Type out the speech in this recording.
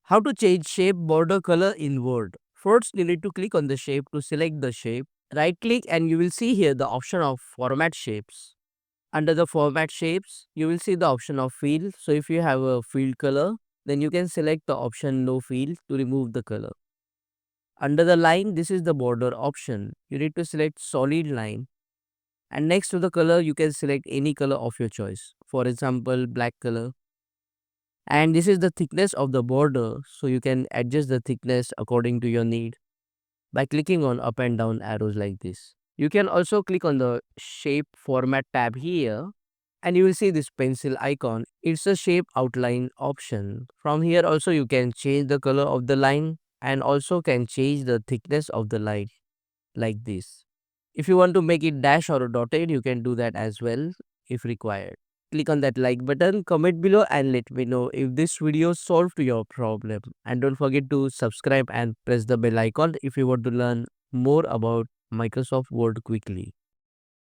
How to change shape, border, color in Word. First, you need to click on the shape to select the shape. Right click and you will see here the option of format shapes. Under the format shapes, you will see the option of field. So if you have a field color, then you can select the option no field to remove the color. Under the line, this is the border option. You need to select solid line. And next to the color, you can select any color of your choice. For example, black color. And this is the thickness of the border. So you can adjust the thickness according to your need by clicking on up and down arrows like this. You can also click on the shape format tab here and you will see this pencil icon. It's a shape outline option. From here also you can change the color of the line and also can change the thickness of the line like this. If you want to make it dash or dotted, you can do that as well if required. Click on that like button, comment below and let me know if this video solved your problem. And don't forget to subscribe and press the bell icon if you want to learn more about Microsoft Word quickly.